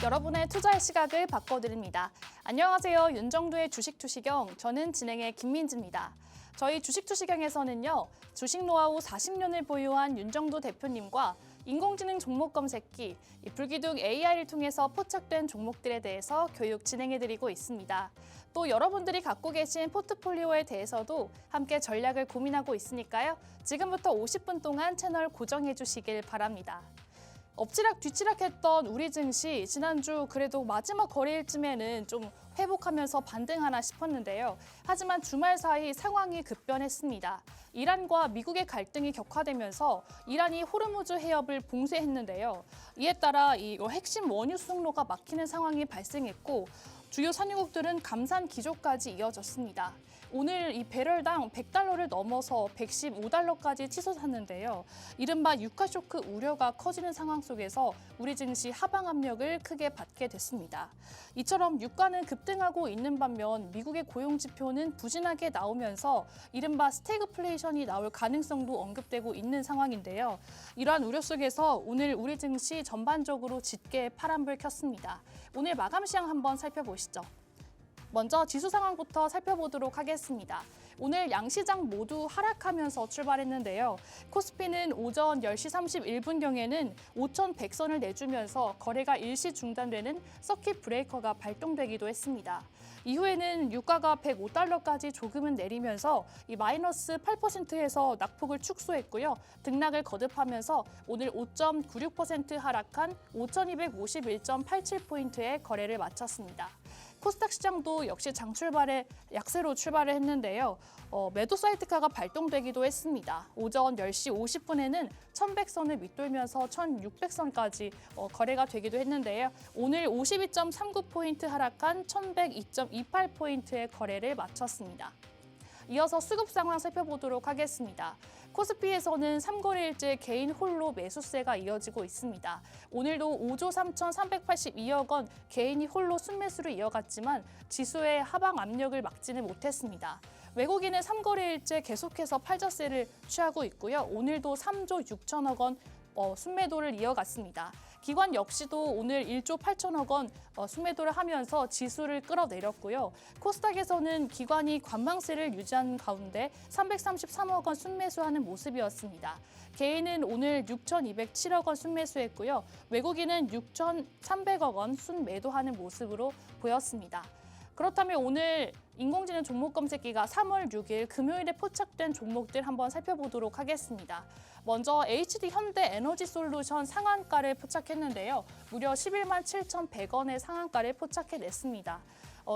여러분의 투자의 시각을 바꿔드립니다. 안녕하세요. 윤정두의 주식투시경, 저는 진행의 김민지입니다. 저희 주식투시경에서는요, 주식 노하우 40년을 보유한 윤정두 대표님과 인공지능 종목 검색기, 불기둥 AI를 통해서 포착된 종목들에 대해서 교육 진행해드리고 있습니다. 또 여러분들이 갖고 계신 포트폴리오에 대해서도 함께 전략을 고민하고 있으니까요. 지금부터 50분 동안 채널 고정해 주시길 바랍니다. 엎치락 뒤치락했던 우리 증시 지난주 그래도 마지막 거래일쯤에는 좀 회복하면서 반등하나 싶었는데요. 하지만 주말 사이 상황이 급변했습니다. 이란과 미국의 갈등이 격화되면서 이란이 호르무즈 해협을 봉쇄했는데요. 이에 따라 이 핵심 원유 수송로가 막히는 상황이 발생했고 주요 산유국들은 감산 기조까지 이어졌습니다. 오늘 이 배럴당 100달러를 넘어서 115달러까지 치솟았는데요. 이른바 유가 쇼크 우려가 커지는 상황 속에서 우리 증시 하방 압력을 크게 받게 됐습니다. 이처럼 유가는 급등하고 있는 반면 미국의 고용 지표는 부진하게 나오면서 이른바 스태그플레이션이 나올 가능성도 언급되고 있는 상황인데요. 이러한 우려 속에서 오늘 우리 증시 전반적으로 짙게 파란불 켰습니다. 오늘 마감 시황 한번 살펴보시죠. 먼저 지수 상황부터 살펴보도록 하겠습니다. 오늘 양시장 모두 하락하면서 출발했는데요. 코스피는 오전 10시 31분경에는 5,100선을 내주면서 거래가 일시 중단되는 서킷 브레이커가 발동되기도 했습니다. 이후에는 유가가 105달러까지 조금은 내리면서 이 마이너스 8%에서 낙폭을 축소했고요. 등락을 거듭하면서 오늘 5.96% 하락한 5,251.87포인트의 거래를 마쳤습니다. 코스닥 시장도 역시 장 출발에 약세로 출발을 했는데요. 매도 사이트카가 발동되기도 했습니다. 오전 10시 50분에는 1,100선을 밑돌면서 1,600선까지 거래가 되기도 했는데요. 오늘 52.39포인트 하락한 1,102.28포인트의 거래를 마쳤습니다. 이어서 수급 상황 살펴보도록 하겠습니다. 코스피에서는 3거래일째 개인 홀로 매수세가 이어지고 있습니다. 오늘도 5조 3,382억 원 개인이 홀로 순매수를 이어갔지만 지수의 하방 압력을 막지는 못했습니다. 외국인은 3거래일째 계속해서 팔자세를 취하고 있고요. 오늘도 3조 6천억 원 순매도를 이어갔습니다. 기관 역시도 오늘 1조 8천억 원 순매도를 하면서 지수를 끌어내렸고요. 코스닥에서는 기관이 관망세를 유지한 가운데 333억 원 순매수하는 모습이었습니다. 개인은 오늘 6,207억 원 순매수했고요. 외국인은 6,300억 원 순매도하는 모습으로 보였습니다. 그렇다면 오늘 인공지능 종목 검색기가 3월 6일 금요일에 포착된 종목들 한번 살펴보도록 하겠습니다. 먼저 HD 현대에너지솔루션 상한가를 포착했는데요. 무려 11만 7,100원의 상한가를 포착해냈습니다.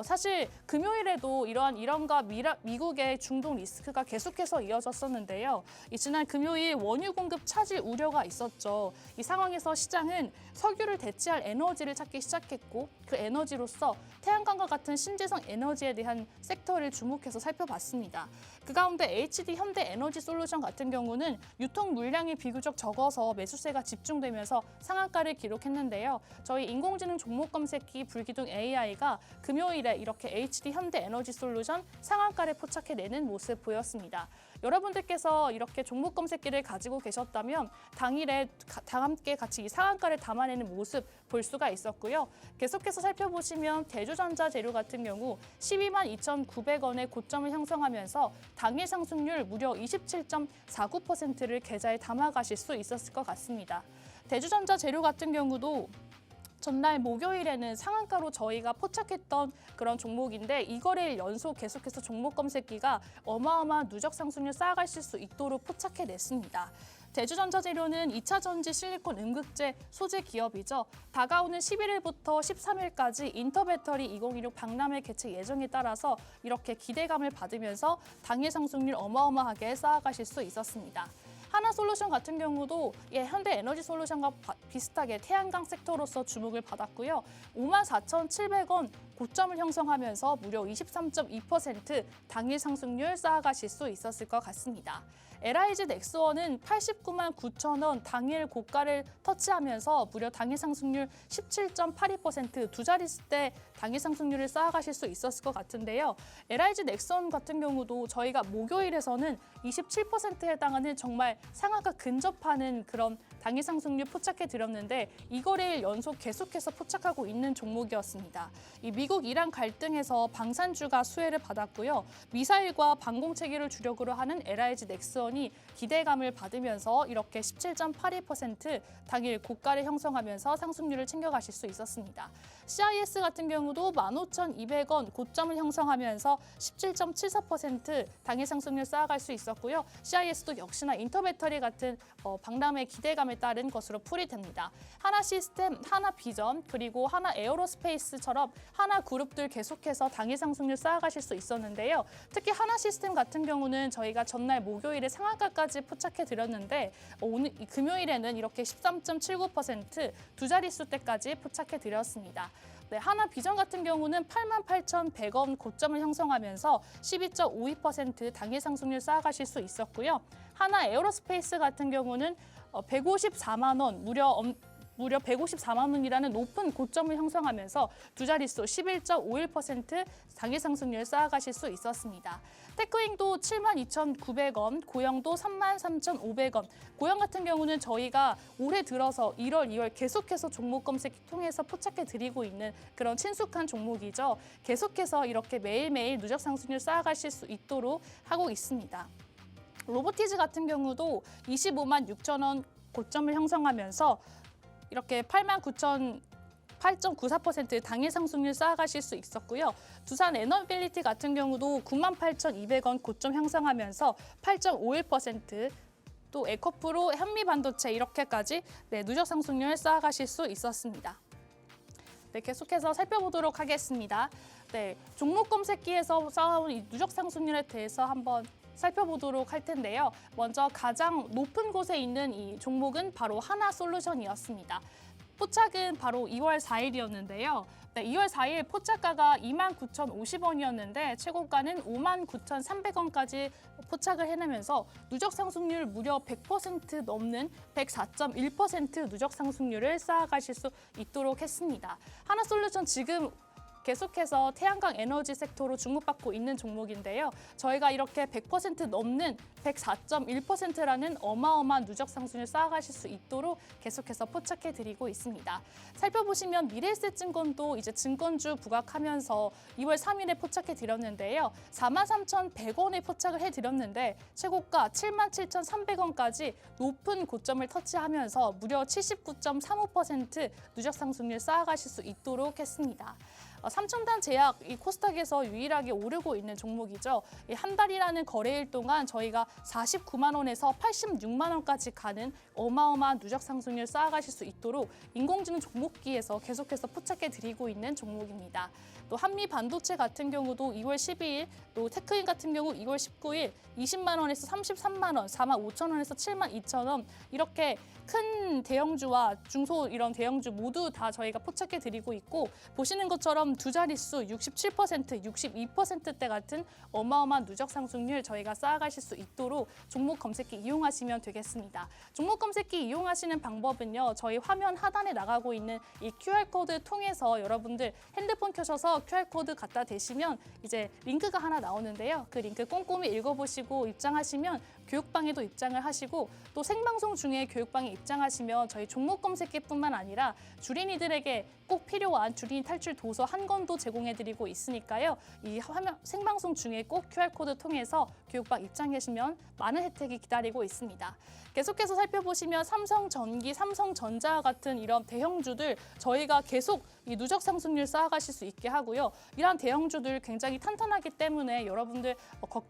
사실 금요일에도 이러한 이란과 미국의 중동 리스크가 계속해서 이어졌었는데요. 지난 금요일 원유 공급 차질 우려가 있었죠. 이 상황에서 시장은 석유를 대체할 에너지를 찾기 시작했고 그 에너지로서 태양광과 같은 신재생 에너지에 대한 섹터를 주목해서 살펴봤습니다. 그 가운데 HD 현대에너지솔루션 같은 경우는 유통 물량이 비교적 적어서 매수세가 집중되면서 상한가를 기록했는데요. 저희 인공지능 종목 검색기 불기둥 AI가 금요일에 이렇게 HD 현대에너지솔루션 상한가를 포착해내는 모습 보였습니다. 여러분들께서 이렇게 종목 검색기를 가지고 계셨다면 당일에 다 함께 같이 이 상한가를 담아내는 모습 볼 수가 있었고요. 계속해서 살펴보시면 대주전자 재료 같은 경우 12만 2,900원의 고점을 형성하면서 당일 상승률 무려 27.49%를 계좌에 담아가실 수 있었을 것 같습니다. 대주전자 재료 같은 경우도 전날 목요일에는 상한가로 저희가 포착했던 그런 종목인데 이 거래일 연속 계속해서 종목 검색기가 어마어마한 누적 상승률 쌓아가실 수 있도록 포착해냈습니다. 대주전자재료는 2차 전지 실리콘 음극재 소재 기업이죠. 다가오는 11일부터 13일까지 인터배터리 2016 박람회 개최 예정에 따라서 이렇게 기대감을 받으면서 당일 상승률 어마어마하게 쌓아가실 수 있었습니다. 하나솔루션 같은 경우도 현대에너지솔루션과 비슷하게 태양광 섹터로서 주목을 받았고요. 54,700원 고점을 형성하면서 무려 23.2% 당일 상승률 쌓아가실 수 있었을 것 같습니다. LIG 넥스원은 89만 9천 원 당일 고가를 터치하면서 무려 당일 상승률 17.82% 두 자릿수대 당일 상승률을 쌓아가실 수 있었을 것 같은데요. LIG 넥스원 같은 경우도 저희가 목요일에서는 27%에 해당하는 정말 상한가 근접하는 그런 당일 상승률 포착해 드렸는데 이거래일 연속 계속해서 포착하고 있는 종목이었습니다. 이 미국 이란 갈등에서 방산주가 수혜를 받았고요. 미사일과 방공 체계를 주력으로 하는 LIG 넥스원이 기대감을 받으면서 이렇게 17.82% 당일 고가를 형성하면서 상승률을 챙겨가실 수 있었습니다. CIS 같은 경우도 15,200원 고점을 형성하면서 17.74% 당일 상승률 쌓아갈 수 있었고요. CIS도 역시나 인터배터리 같은 박람회 기대감에 따른 것으로 풀이됩니다. 하나 시스템, 하나 비전, 그리고 하나 에어로스페이스처럼 하나 그룹들 계속해서 당일 상승률 쌓아가실 수 있었는데요. 특히 하나 시스템 같은 경우는 저희가 전날 목요일에 상한가까지 포착해 드렸는데 오늘 금요일에는 이렇게 13.79% 두 자릿수대까지 포착해 드렸습니다. 네, 하나 비전 같은 경우는 88,100원 고점을 형성하면서 12.52% 당일 상승률 쌓아가실 수 있었고요. 하나 에어로스페이스 같은 경우는 154만 원, 무려 154만 원이라는 높은 고점을 형성하면서 두 자릿수 11.51% 당일 상승률 쌓아가실 수 있었습니다. 테크윙도 72,900원, 고영도 33,500원. 고영 같은 경우는 저희가 올해 들어서 1월, 2월 계속해서 종목 검색 통해서 포착해 드리고 있는 그런 친숙한 종목이죠. 계속해서 이렇게 매일매일 누적 상승률 쌓아가실 수 있도록 하고 있습니다. 로보티즈 같은 경우도 25만 6천 원 고점을 형성하면서 이렇게 8.94% 당일 상승률 쌓아가실 수 있었고요. 두산 에너빌리티 같은 경우도 98,200원 고점 형성하면서 8.51%, 또 에코프로, 현미반도체 이렇게까지 누적 상승률 쌓아가실 수 있었습니다. 네, 계속해서 살펴보도록 하겠습니다. 네, 종목 검색기에서 쌓아온 이 누적 상승률에 대해서 한번 살펴보도록 할 텐데요. 먼저 가장 높은 곳에 있는 이 종목은 바로 하나솔루션이었습니다. 포착은 바로 2월 4일이었는데요. 네, 2월 4일 포착가가 29,050원이었는데 최고가는 59,300원까지 포착을 해내면서 누적 상승률 무려 100% 넘는 104.1% 누적 상승률을 쌓아가실 수 있도록 했습니다. 하나솔루션 지금 계속해서 태양광 에너지 섹터로 주목받고 있는 종목인데요. 저희가 이렇게 100% 넘는 104.1%라는 어마어마한 누적 상승률을 쌓아가실 수 있도록 계속해서 포착해드리고 있습니다. 살펴보시면 미래에셋증권도 이제 증권주 부각하면서 2월 3일에 포착해드렸는데요. 43,100원에 포착을 해드렸는데 최고가 77,300원까지 높은 고점을 터치하면서 무려 79.35% 누적 상승률 쌓아가실 수 있도록 했습니다. 삼천단 제약, 이 코스닥에서 유일하게 오르고 있는 종목이죠. 한 달이라는 거래일 동안 저희가 49만 원에서 86만 원까지 가는 어마어마한 누적 상승률 쌓아가실 수 있도록 인공지능 종목기에서 계속해서 포착해드리고 있는 종목입니다. 또 한미 반도체 같은 경우도 2월 12일, 또 테크인 같은 경우 2월 19일 20만 원에서 33만 원, 4만 5천 원에서 7만 2천 원 이렇게 큰 대형주와 중소 이런 대형주 모두 다 저희가 포착해드리고 있고 보시는 것처럼 두 자릿수 67%, 62%대 같은 어마어마한 누적 상승률 저희가 쌓아가실 수 있도록 종목 검색기 이용하시면 되겠습니다. 종목 검색기 이용하시는 방법은요. 저희 화면 하단에 나가고 있는 이 QR코드 통해서 여러분들 핸드폰 켜셔서 QR코드 갖다 대시면 이제 링크가 하나 나오는데요. 그 링크 꼼꼼히 읽어보시고 입장하시면 교육방에도 입장을 하시고 또 생방송 중에 교육방에 입장하시면 저희 종목 검색기뿐만 아니라 주린이들에게 꼭 필요한 주린이 탈출 도서 한 권도 제공해드리고 있으니까요. 이 화면 생방송 중에 꼭 QR코드 통해서 교육방 입장하시면 많은 혜택이 기다리고 있습니다. 계속해서 살펴보시면 삼성전기, 삼성전자 같은 이런 대형주들 저희가 계속 이 누적 상승률 쌓아가실 수 있게 하고요. 이런 대형주들 굉장히 탄탄하기 때문에 여러분들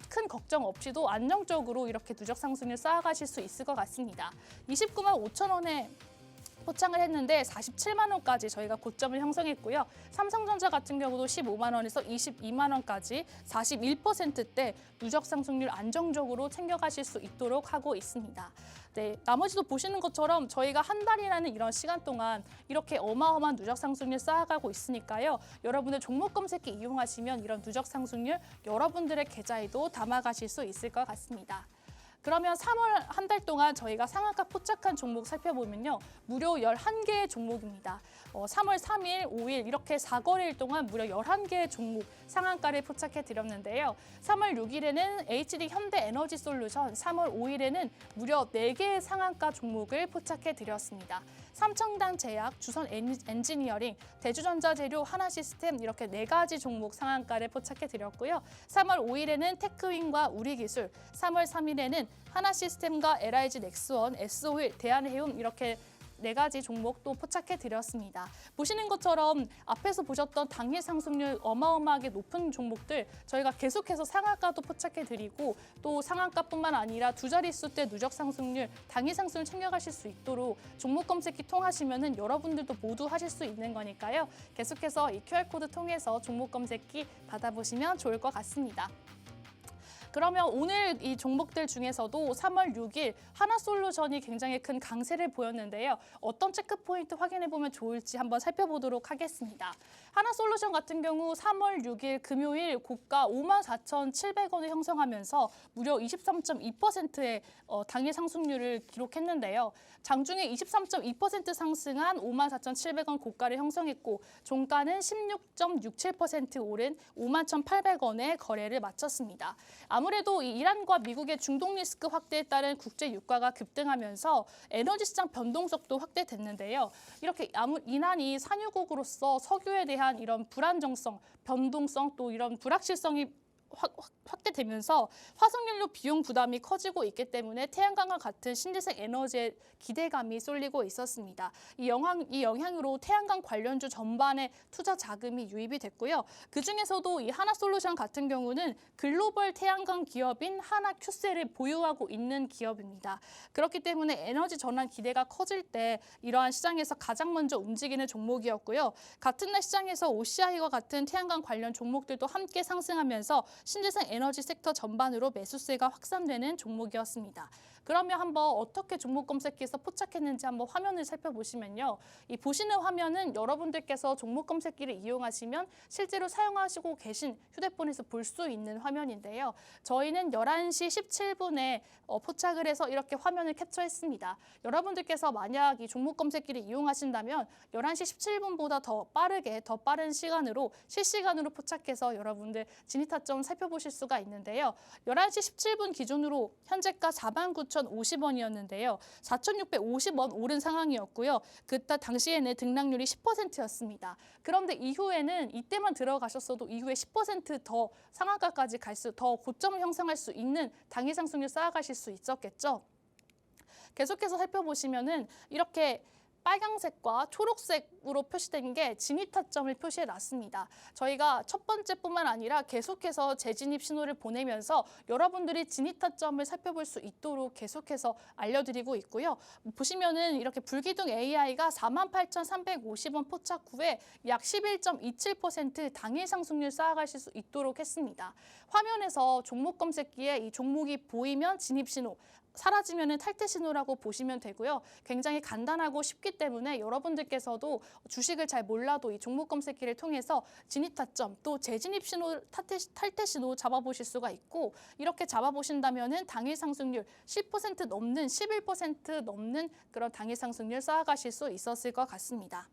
큰 걱정 없이도 안정적으로 이렇게 누적 상승률 쌓아가실 수 있을 것 같습니다. 29만 5천 원에 포착을 했는데 47만 원까지 저희가 고점을 형성했고요. 삼성전자 같은 경우도 15만 원에서 22만 원까지 41%대 누적 상승률 안정적으로 챙겨가실 수 있도록 하고 있습니다. 네, 나머지도 보시는 것처럼 저희가 한 달이라는 이런 시간 동안 이렇게 어마어마한 누적 상승률 쌓아가고 있으니까요. 여러분들 종목 검색기 이용하시면 이런 누적 상승률 여러분들의 계좌에도 담아가실 수 있을 것 같습니다. 그러면 3월 한 달 동안 저희가 상한가 포착한 종목 살펴보면요. 무려 11개의 종목입니다. 3월 3일, 5일 이렇게 4거래일 동안 무려 11개의 종목 상한가를 포착해 드렸는데요. 3월 6일에는 HD 현대에너지솔루션, 3월 5일에는 무려 4개의 상한가 종목을 포착해 드렸습니다. 삼청당 제약, 주선 엔지니어링, 대주전자재료, 하나시스템 이렇게 4가지 종목 상한가를 포착해 드렸고요. 3월 5일에는 테크윈과 우리기술, 3월 3일에는 하나시스템과 LIG 넥스원, S-오일, 대한해운 이렇게 4가지 종목 또 포착해 드렸습니다. 보시는 것처럼 앞에서 보셨던 당일 상승률 어마어마하게 높은 종목들 저희가 계속해서 상한가도 포착해 드리고 또 상한가뿐만 아니라 두 자릿수대 누적 상승률, 당일 상승을 챙겨가실 수 있도록 종목 검색기 통하시면은 여러분들도 모두 하실 수 있는 거니까요. 계속해서 이 QR코드 통해서 종목 검색기 받아보시면 좋을 것 같습니다. 그러면 오늘 이 종목들 중에서도 3월 6일 하나솔루션이 굉장히 큰 강세를 보였는데요. 어떤 체크포인트 확인해보면 좋을지 한번 살펴보도록 하겠습니다. 하나솔루션 같은 경우 3월 6일 금요일 고가 54,700원을 형성하면서 무려 23.2%의 당일 상승률을 기록했는데요. 장중에 23.2% 상승한 54,700원 고가를 형성했고 종가는 16.67% 오른 51,800원에 거래를 마쳤습니다. 아무래도 이 이란과 미국의 중동 리스크 확대에 따른 국제 유가가 급등하면서 에너지 시장 변동성도 확대됐는데요. 이렇게 이란이 산유국으로서 석유에 대한 이런 불안정성, 변동성 또 이런 불확실성이 확대되면서 화석연료 비용 부담이 커지고 있기 때문에 태양광과 같은 신재생 에너지에 기대감이 쏠리고 있었습니다. 이 영향으로 태양광 관련주 전반에 투자 자금이 유입이 됐고요. 그중에서도 이 하나솔루션 같은 경우는 글로벌 태양광 기업인 하나큐셀을 보유하고 있는 기업입니다. 그렇기 때문에 에너지 전환 기대가 커질 때 이러한 시장에서 가장 먼저 움직이는 종목이었고요. 같은 날 시장에서 OCI와 같은 태양광 관련 종목들도 함께 상승하면서 신재생 에너지 섹터 전반으로 매수세가 확산되는 종목이었습니다. 그러면 한번 어떻게 종목 검색기에서 포착했는지 한번 화면을 살펴보시면요. 이 보시는 화면은 여러분들께서 종목 검색기를 이용하시면 실제로 사용하시고 계신 휴대폰에서 볼 수 있는 화면인데요. 저희는 11시 17분에 포착을 해서 이렇게 화면을 캡처했습니다. 여러분들께서 만약 이 종목 검색기를 이용하신다면 11시 17분보다 더 빠르게, 더 빠른 시간으로 실시간으로 포착해서 여러분들 진입타점 살펴보실 수가 있는데요. 11시 17분 기준으로 현재가 49,050원이었는데요. 4,650원 오른 상황이었고요. 그때 당시에는 등락률이 10%였습니다. 그런데 이후에는 이때만 들어가셨어도 이후에 10%더 상한가까지 더 고점을 형성할 수 있는 당일 상승률 쌓아가실 수 있었겠죠. 계속해서 살펴보시면은 이렇게 빨강색과 초록색으로 표시된 게 진입 타점을 표시해 놨습니다. 저희가 첫 번째뿐만 아니라 계속해서 재진입 신호를 보내면서 여러분들이 진입 타점을 살펴볼 수 있도록 계속해서 알려드리고 있고요. 보시면은 이렇게 불기둥 AI가 48,350원 포착 후에 약 11.27% 당일 상승률 쌓아가실 수 있도록 했습니다. 화면에서 종목 검색기에 이 종목이 보이면 진입 신호, 사라지면 탈퇴 신호라고 보시면 되고요. 굉장히 간단하고 쉽기 때문에 여러분들께서도 주식을 잘 몰라도 이 종목 검색기를 통해서 진입 타점 또 재진입 신호, 탈퇴 신호 잡아보실 수가 있고 이렇게 잡아보신다면 당일 상승률 10% 넘는 11% 넘는 그런 당일 상승률 쌓아가실 수 있었을 것 같습니다.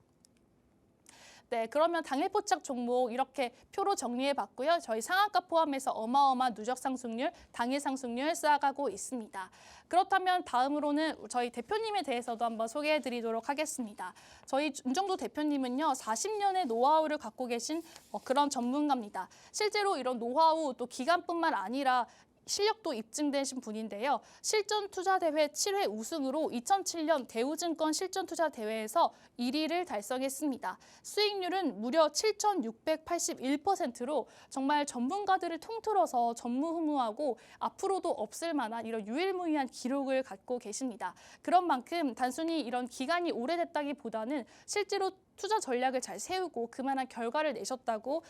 네, 그러면 당일 포착 종목 이렇게 표로 정리해봤고요. 저희 상한가 포함해서 어마어마한 누적 상승률, 당일 상승률 쌓아가고 있습니다. 그렇다면 다음으로는 저희 대표님에 대해서도 한번 소개해드리도록 하겠습니다. 저희 윤정도 대표님은요, 40년의 노하우를 갖고 계신 그런 전문가입니다. 실제로 이런 노하우 또 기간뿐만 아니라 실력도 입증되신 분인데요. 실전투자대회 7회 우승으로 2007년 대우증권 실전투자대회에서 1위를 달성했습니다. 수익률은 무려 7,681%로 정말 전문가들을 통틀어서 전무후무하고 앞으로도 없을 만한 이런 유일무이한 기록을 갖고 계십니다. 그런 만큼 단순히 이런 기간이 오래됐다기보다는 실제로 투자 전략을 잘 세우고 그만한 결과를 내셨다고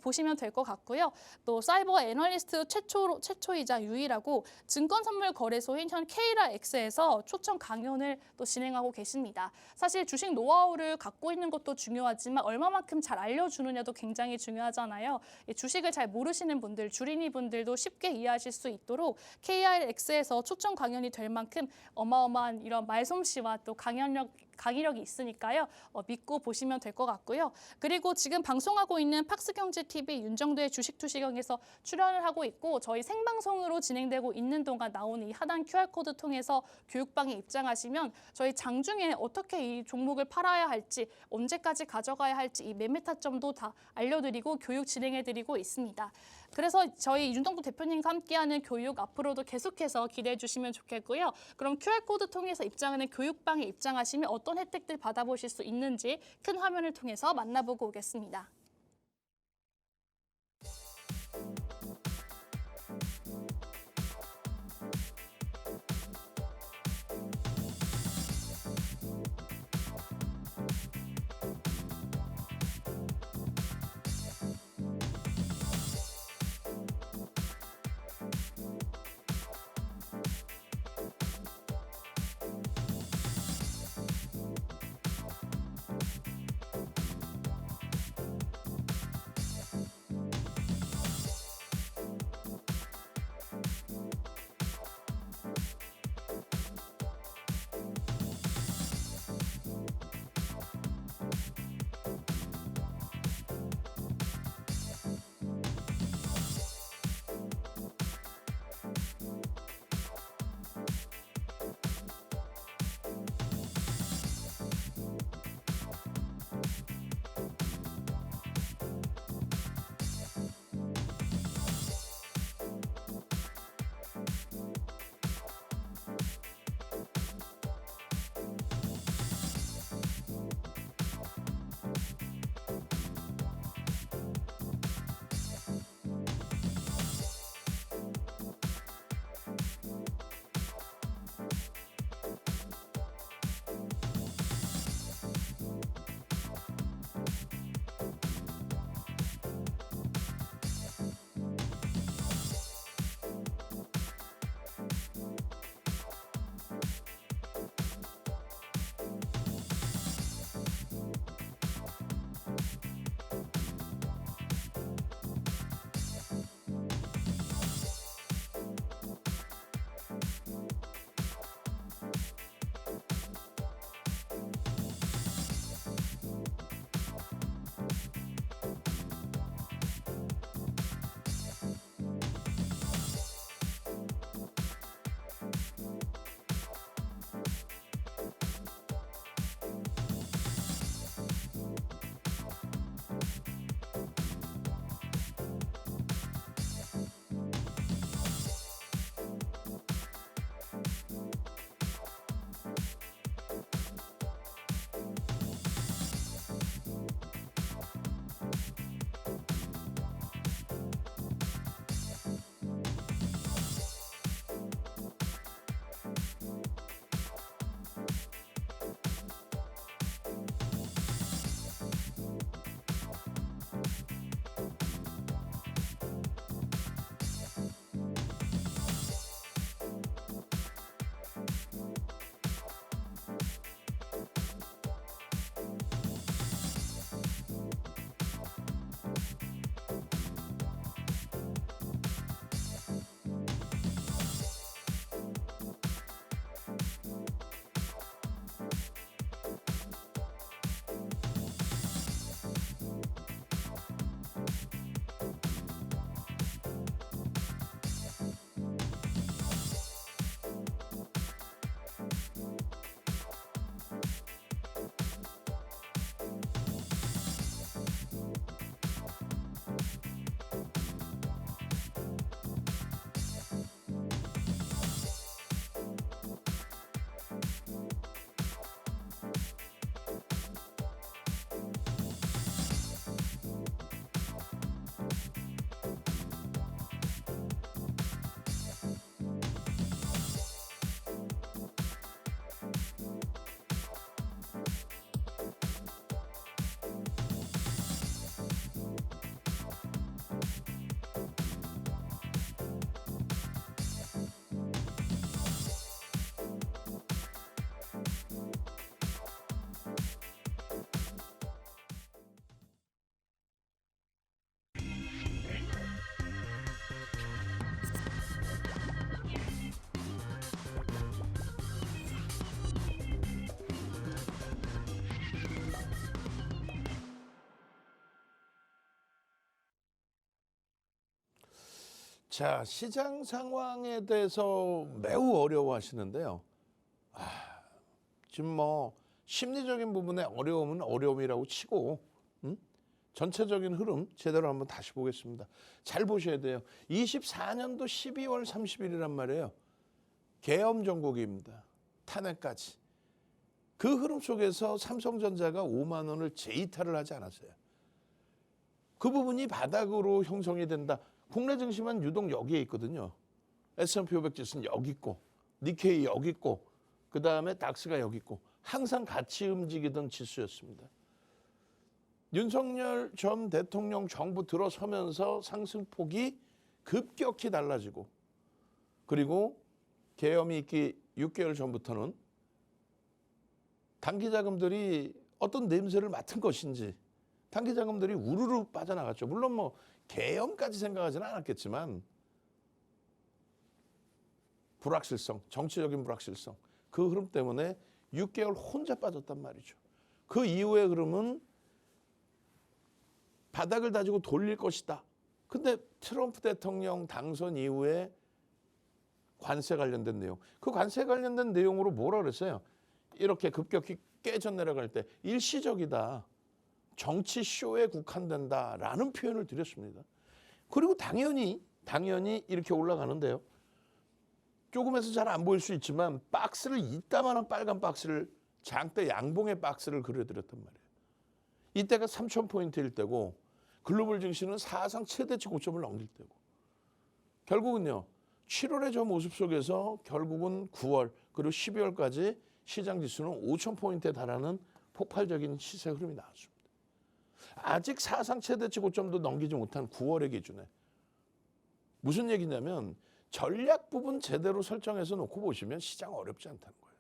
보시면 될 것 같고요. 또 사이버 애널리스트 최초인 최초이자 유일하고 증권선물거래소인 현 K라엑스에서 초청 강연을 또 진행하고 계십니다. 사실 주식 노하우를 갖고 있는 것도 중요하지만 얼마만큼 잘 알려주느냐도 굉장히 중요하잖아요. 주식을 잘 모르시는 분들, 주린이 분들도 쉽게 이해하실 수 있도록 KRX에서 초청 강연이 될 만큼 어마어마한 이런 말솜씨와 또 강의력이 있으니까요. 믿고 보시면 될 것 같고요. 그리고 지금 방송하고 있는 팍스경제TV 윤정도의 주식투시경에서 출연을 하고 있고 저희 생방송으로 진행되고 있는 동안 나오는 이 하단 QR코드 통해서 교육방에 입장하시면 저희 장중에 어떻게 이 종목을 팔아야 할지, 언제까지 가져가야 할지 이 매매 타점도 다 알려드리고 교육 진행해드리고 있습니다. 그래서 저희 윤정도 대표님과 함께하는 교육 앞으로도 계속해서 기대해 주시면 좋겠고요. 그럼 QR코드 통해서 입장하는 교육방에 입장하시면 어떤 혜택들 받아보실 수 있는지 큰 화면을 통해서 만나보고 오겠습니다. 자, 시장 상황에 대해서 매우 어려워하시는데요. 지금 뭐 심리적인 부분에 어려움은 어려움이라고 치고 전체적인 흐름 제대로 한번 다시 보겠습니다. 잘 보셔야 돼요. 24년도 12월 30일이란 말이에요. 계엄 정국입니다. 탄핵까지. 그 흐름 속에서 삼성전자가 5만 원을 재이탈을 하지 않았어요. 그 부분이 바닥으로 형성이 된다. 국내 증시만 유독 여기에 있거든요. S&P 500 지수는 여기 있고 니케이 여기 있고 그다음에 닥스가 여기 있고 항상 같이 움직이던 지수였습니다. 윤석열 전 대통령 정부 들어서면서 상승폭이 급격히 달라지고 그리고 계엄이 있기 6개월 전부터는 단기자금들이 어떤 냄새를 맡은 것인지 단기자금들이 우르르 빠져나갔죠. 물론 뭐 계엄까지 생각하지는 않았겠지만 불확실성, 정치적인 불확실성 그 흐름 때문에 6개월 혼자 빠졌단 말이죠. 그 이후의 흐름은 바닥을 다지고 돌릴 것이다. 근데 트럼프 대통령 당선 이후에 관세 관련된 내용. 그 관세 관련된 내용으로 뭐라 그랬어요? 이렇게 급격히 깨져 내려갈 때 일시적이다. 정치 쇼에 국한된다라는 표현을 드렸습니다. 그리고 당연히 이렇게 올라가는데요. 조금에서 잘 안 보일 수 있지만 박스를 이따만한 빨간 박스를 장대 양봉의 박스를 그려드렸단 말이에요. 이때가 3,000포인트일 때고 글로벌 증시는 사상 최대치 고점을 넘길 때고 결국은요. 7월의 저 모습 속에서 결국은 9월 그리고 12월까지 시장 지수는 5,000포인트에 달하는 폭발적인 시세 흐름이 나왔습니다. 아직 사상 최대치 고점도 넘기지 못한 9월의 기준에 무슨 얘기냐면 전략 부분 제대로 설정해서 놓고 보시면 시장 어렵지 않다는 거예요.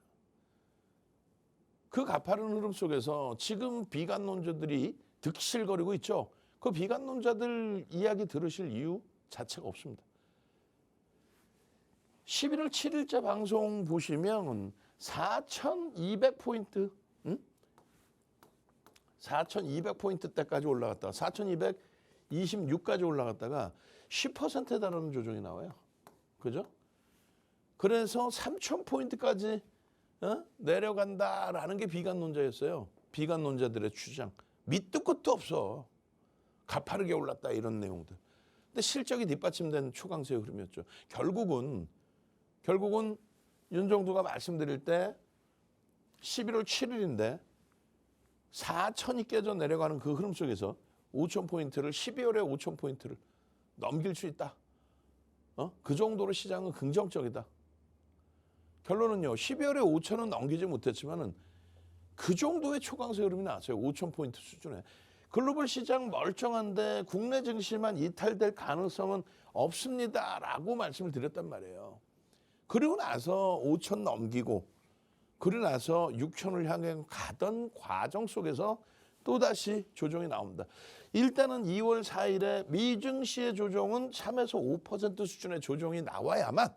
그 가파른 흐름 속에서 지금 비관론자들이 득실거리고 있죠. 그 비관론자들 이야기 들으실 이유 자체가 없습니다. 11월 7일자 방송 보시면 4,200포인트, 4,200포인트 때까지 올라갔다가 4,226까지 올라갔다가 10%에 달하는 조정이 나와요. 그죠? 그래서 3,000포인트까지 내려간다라는 게 비관론자였어요. 비관론자들의 주장. 밑도 끝도 없어. 가파르게 올랐다 이런 내용들. 근데 실적이 뒷받침된 초강세 흐름이었죠. 결국은 윤 정부가 말씀드릴 때 11월 7일인데 4천이 깨져 내려가는 그 흐름 속에서 5,000포인트를 12월에 5,000포인트를 넘길 수 있다. 그 정도로 시장은 긍정적이다. 결론은요. 12월에 5천은 넘기지 못했지만은 그 정도의 초강세 흐름이 나왔어요. 5,000포인트 수준에. 글로벌 시장 멀쩡한데 국내 증시만 이탈될 가능성은 없습니다라고 말씀을 드렸단 말이에요. 그리고 나서 5천 넘기고 그리고 나서 6천을 향해 가던 과정 속에서 또다시 조정이 나옵니다. 일단은 2월 4일에 미증시의 조정은 3에서 5% 수준의 조정이 나와야만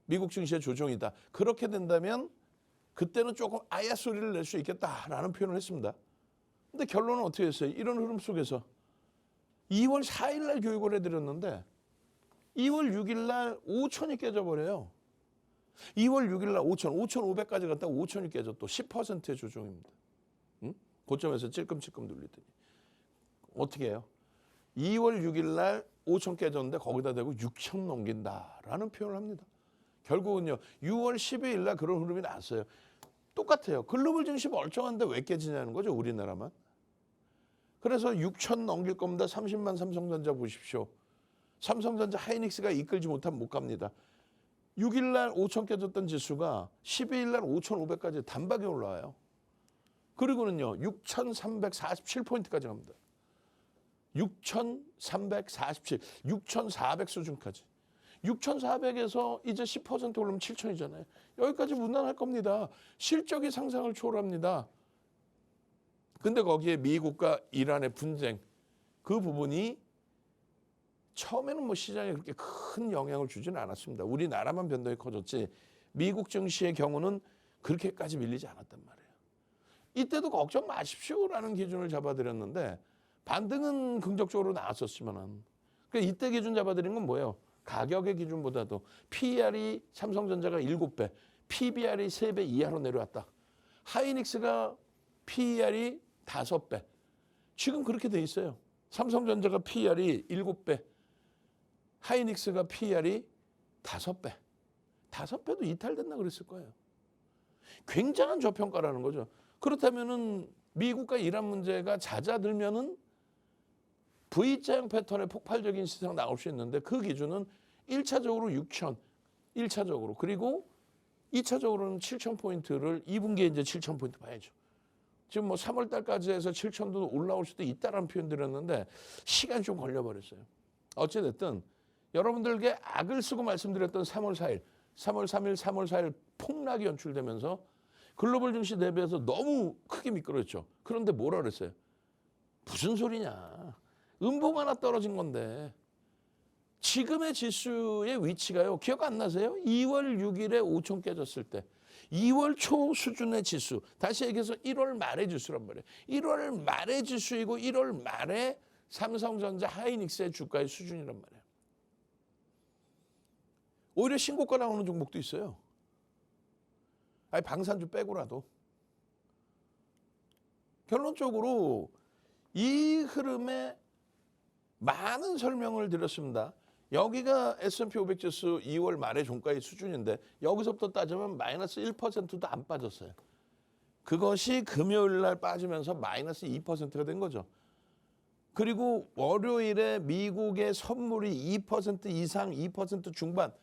미국 증시의 조정이다. 그렇게 된다면 그때는 조금 아야 소리를 낼 수 있겠다라는 표현을 했습니다. 근데 결론은 어떻게 했어요? 이런 흐름 속에서 2월 4일 날 교육을 해드렸는데 2월 6일 날 5천이 깨져버려요. 2월 6일 날 5천, 5,500까지 갔다가 5천이 깨져 또 10%의 조정입니다. 고점에서 찔끔찔끔 눌리더니. 어떻게 해요? 2월 6일 날 5천 깨졌는데 거기다 대고 6천 넘긴다라는 표현을 합니다. 결국은요. 6월 12일 날 그런 흐름이 나왔어요. 똑같아요. 글로벌 증시 멀쩡한데 왜 깨지냐는 거죠. 우리나라만. 그래서 6천 넘길 겁니다. 30만 삼성전자 보십시오. 삼성전자 하이닉스가 이끌지 못하면 못 갑니다. 6일 날 5천 깨졌던 지수가 12일 날 5,500까지 단박에 올라와요. 그리고는요. 6,347포인트까지 갑니다. 6,347, 6,400 수준까지. 6,400에서 이제 10% 오르면 7,000이잖아요. 여기까지 무난할 겁니다. 실적이 상상을 초월합니다. 근데 거기에 미국과 이란의 분쟁 그 부분이 처음에는 뭐 시장에 그렇게 큰 영향을 주지는 않았습니다. 우리나라만 변동이 커졌지 미국 증시의 경우는 그렇게까지 밀리지 않았단 말이에요. 이때도 걱정 마십시오라는 기준을 잡아드렸는데 반등은 긍정적으로 나왔었지만 그러니까 이때 기준 잡아드린 건 뭐예요? 가격의 기준보다도 PER이 삼성전자가 7배, PBR이 3배 이하로 내려왔다. 하이닉스가 PER이 5배. 지금 그렇게 돼 있어요. 삼성전자가 PER이 7배, 하이닉스가 PER이 5배. 5배도 이탈됐나 그랬을 거예요. 굉장한 저평가라는 거죠. 그렇다면은 미국과 이란 문제가 잦아들면은 V자형 패턴의 폭발적인 시세가 나올 수 있는데 그 기준은 1차적으로 6천, 1차적으로. 그리고 2차적으로는 7,000포인트를 2분기에 이제 7,000포인트 봐야죠. 지금 뭐 3월 달까지 해서 7,000도 올라올 수도 있다라는 표현 드렸는데 시간이 좀 걸려버렸어요. 어찌됐든 여러분들에게 악을 쓰고 말씀드렸던 3월 4일, 3월 3일, 3월 4일 폭락이 연출되면서 글로벌 증시 대비해서 너무 크게 미끄러졌죠. 그런데 뭐라 그랬어요? 무슨 소리냐. 음봉 하나 떨어진 건데 지금의 지수의 위치가요. 기억 안 나세요? 2월 6일에 5천 깨졌을 때 2월 초 수준의 지수. 다시 얘기해서 1월 말의 지수란 말이에요. 1월 말의 지수이고 1월 말에 삼성전자 하이닉스의 주가의 수준이란 말이에요. 오히려 신고가 나오는 종목도 있어요. 아니 방산주 빼고라도. 결론적으로 이 흐름에 많은 설명을 드렸습니다. 여기가 S&P 500 지수 2월 말의 종가의 수준인데 여기서부터 따지면 마이너스 1%도 안 빠졌어요. 그것이 금요일 날 빠지면서 마이너스 2%가 된 거죠. 그리고 월요일에 미국의 선물이 2% 이상, 2% 중반.